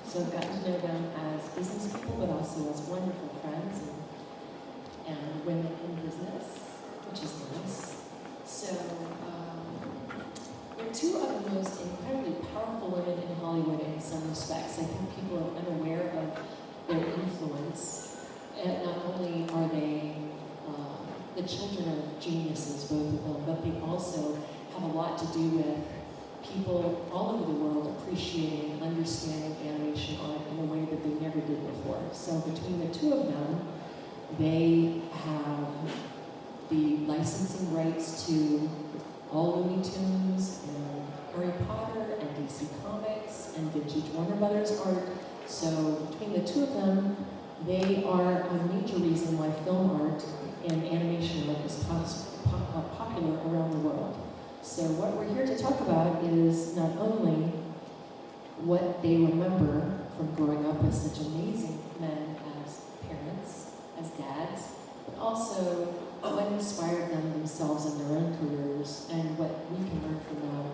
So I've gotten to know them as business people, but also as wonderful friends and women in business, which is nice. So they're two of the most incredibly powerful women in Hollywood in some respects. I think people are unaware of their influence. And not only are they the children of geniuses, both of them, but they also have a lot to do with people all over the world appreciating and understanding animation art in a way that they never did before. So between the two of them, they have the licensing rights to all Looney Tunes and Harry Potter and DC Comics and vintage Warner Brothers art. So between the two of them, they are a major reason why film art and animation art is popular around the world. So what we're here to talk about is not only what they remember from growing up with such amazing men as parents, as dads, but also what inspired them themselves in their own careers and what we can learn from them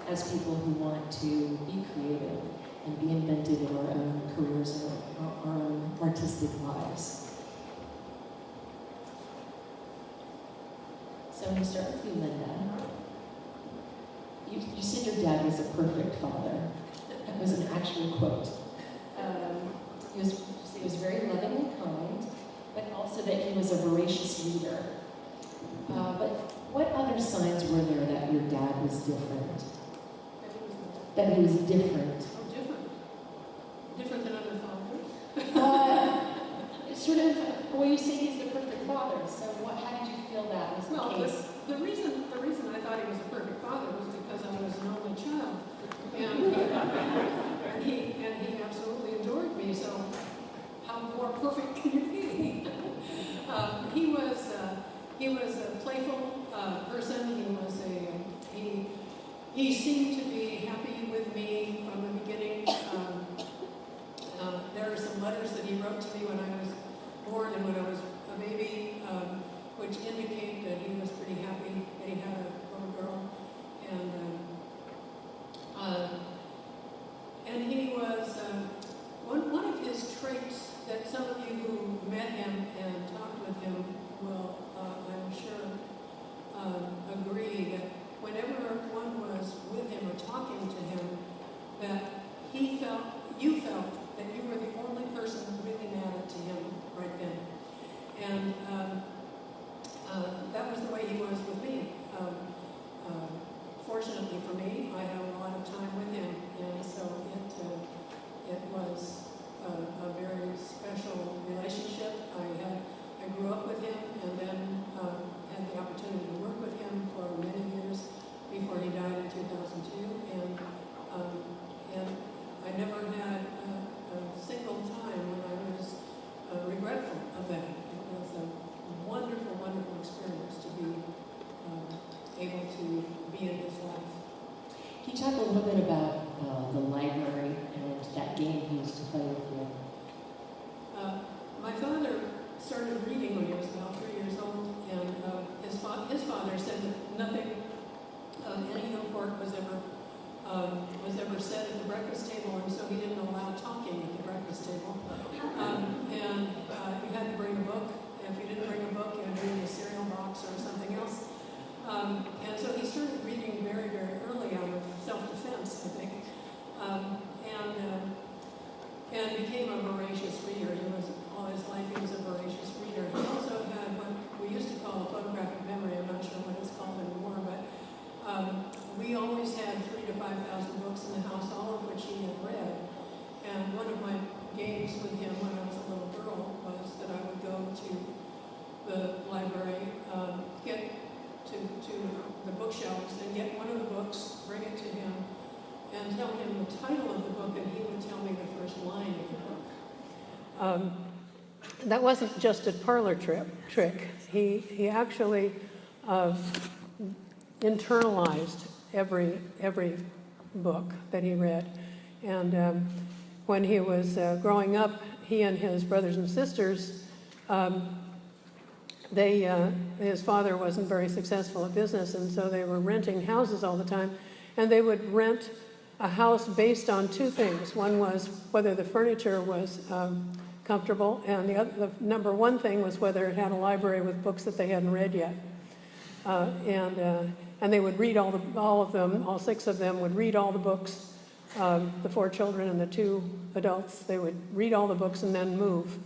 as people who want to be creative and be inventive in our own careers and our own artistic lives. So I'm going to start with you, Linda. You said your dad was a perfect father. That was an actual quote. He was very loving and kind, but also that he was a voracious reader. But what other signs were there that your dad was different? That he was different? Oh, different? Different than other fathers? Sort of, well, you say he's the perfect father, so how did you feel that was the case? The reason I thought he was a perfect father was because I was an only child, and he absolutely adored me. So how more perfect can you be? He was a playful person. He seemed to be happy with me from the beginning. There are some letters that he wrote to me when I was born and when I was a baby, which indicate that he was pretty happy that he had a little girl. And he was, one of his traits that some of you who met him and talked with him will, I'm sure, agree that whenever one was with him or talking to him, that you felt that you were the only person who really mattered to him right then. And that was the way he was with me. Fortunately for me, I had a lot of time with him, and so it was a very special relationship. I grew up with him, and then had the opportunity to work with him for many years before he died in 2002, and I never had a single time when I was regretful of that. It was a wonderful, wonderful experience to be able to be in his life. Can you talk a little bit about the library and that game he used to play with you? My father started reading when he was about 3 years old, and his father said that nothing of any import was ever said at the breakfast table, and so he didn't allow talking at the breakfast table. And you had to bring a book. If you didn't bring a book, you had to bring a cereal box or something else. And so he started reading very, very early out of self-defense, I think, and became a voracious reader. All his life he was a voracious reader. He also had what we used to call a photographic memory. I'm not sure what it's called anymore, but we always had 3,000 to 5,000 books in the house, all of which he had read. And one of my games with him when I was a little girl was that I would go to the library, get to the bookshelves and get one of the books, bring it to him, and tell him the title of the book, and he would tell me the first line of the book. That wasn't just a parlor trick. He actually internalized every book that he read. And when he was growing up, he and his brothers and sisters, his father wasn't very successful at business, and so they were renting houses all the time. And they would rent a house based on two things. One was whether the furniture was comfortable, and the number one thing was whether it had a library with books that they hadn't read yet. And they would read all of them, all 6 of them would read all the books. The 4 children and the 2 adults, they would read all the books and then move.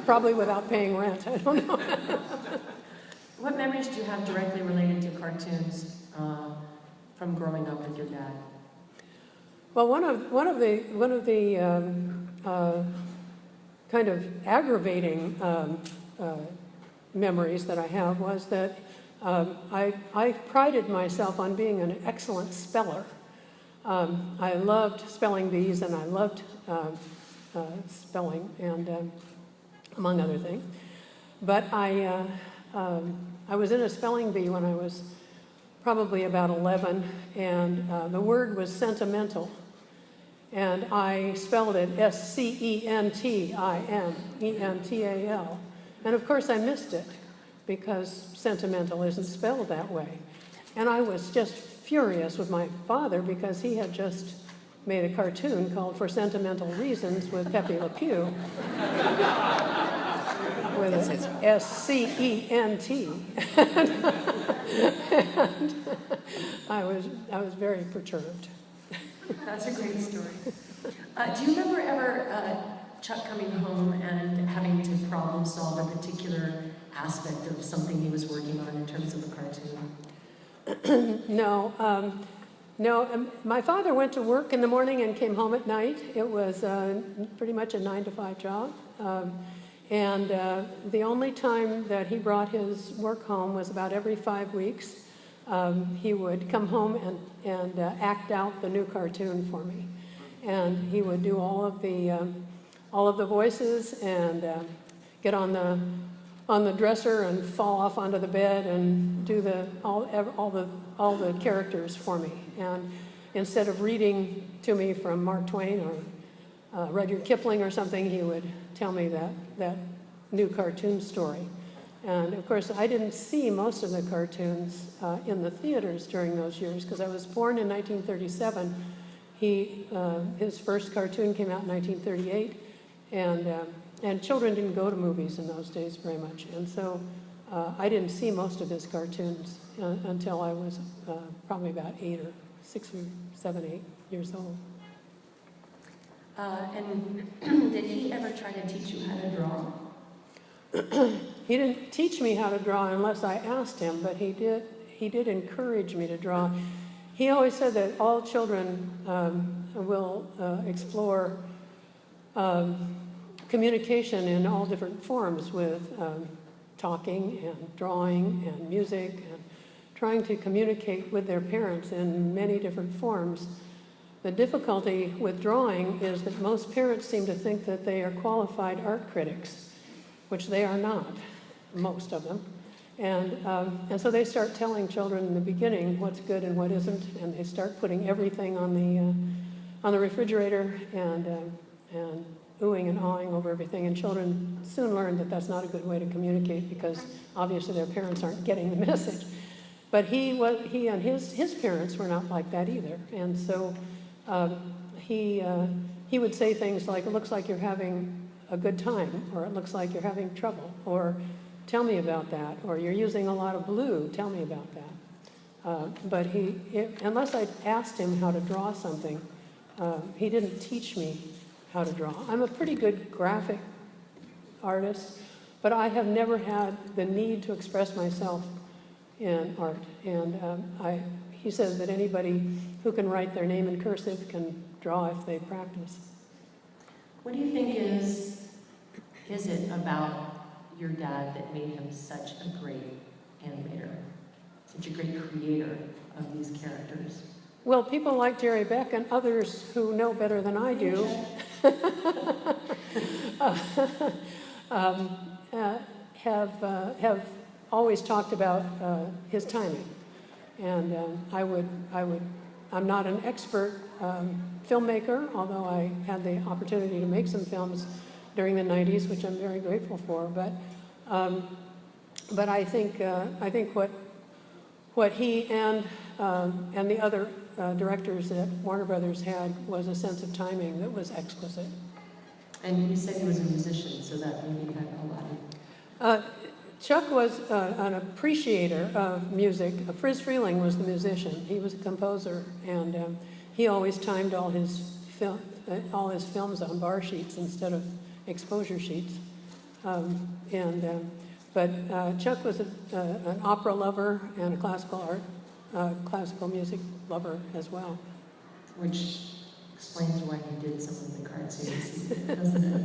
Probably without paying rent, I don't know. What memories do you have directly related to cartoons from growing up with your dad? Well, one of the kind of aggravating memories that I have was that I prided myself on being an excellent speller. I loved spelling bees, and I loved spelling, and among other things. But I was in a spelling bee when I was probably about 11, and the word was sentimental. And I spelled it S-C-E-N-T-I-M-E-N-T-A-L. And of course I missed it, because sentimental isn't spelled that way. And I was just furious with my father, because he had just made a cartoon called For Sentimental Reasons with Pepe Le Pew, with S-C-E-N-T. And I was very perturbed. That's a great story. Do you remember ever Chuck coming home and having to problem solve a particular aspect of something he was working on in terms of the cartoon? No. My father went to work in the morning and came home at night. It was pretty much a 9-to-5 job. And the only time that he brought his work home was about every 5 weeks. He would come home and act out the new cartoon for me. And he would do all of the voices and get on the dresser and fall off onto the bed and do all the characters for me. And instead of reading to me from Mark Twain or Rudyard Kipling or something, he would tell me that new cartoon story. And of course, I didn't see most of the cartoons in the theaters during those years, because I was born in 1937. His first cartoon came out in 1938, and children didn't go to movies in those days very much. And so I didn't see most of his cartoons until I was probably about 6 or 7, 8 years old. And did he ever try to teach you how to draw? He didn't teach me how to draw unless I asked him, but he did encourage me to draw. He always said that all children will explore communication in all different forms, with talking and drawing and music, and trying to communicate with their parents in many different forms. The difficulty with drawing is that most parents seem to think that they are qualified art critics, which they are not, most of them. And so they start telling children in the beginning what's good and what isn't, and they start putting everything on the refrigerator and oohing and awing over everything. And children soon learn that that's not a good way to communicate, because obviously their parents aren't getting the message. But he and his parents were not like that either. And so he would say things like, "It looks like you're having a good time," or "It looks like you're having trouble," or "Tell me about that," or "You're using a lot of blue, tell me about that." But unless I asked him how to draw something, he didn't teach me how to draw. I'm a pretty good graphic artist, but I have never had the need to express myself in art. And he says that anybody who can write their name in cursive can draw if they practice. What do you think is it about your dad that made him such a great animator, such a great creator of these characters? Well, people like Jerry Beck and others who know better than I do have always talked about his timing. And I'm not an expert filmmaker, although I had the opportunity to make some films during the 90s, which I'm very grateful for. But I think what he and And the other directors that Warner Brothers had was a sense of timing that was exquisite. And you said he was a musician, so that maybe had a lot of... Chuck was an appreciator of music. Friz Freleng was the musician. He was a composer, and he always timed all his films on bar sheets instead of exposure sheets. But Chuck was an opera lover and a classical music lover as well. Which explains why he did some of the cartoons he did, doesn't it?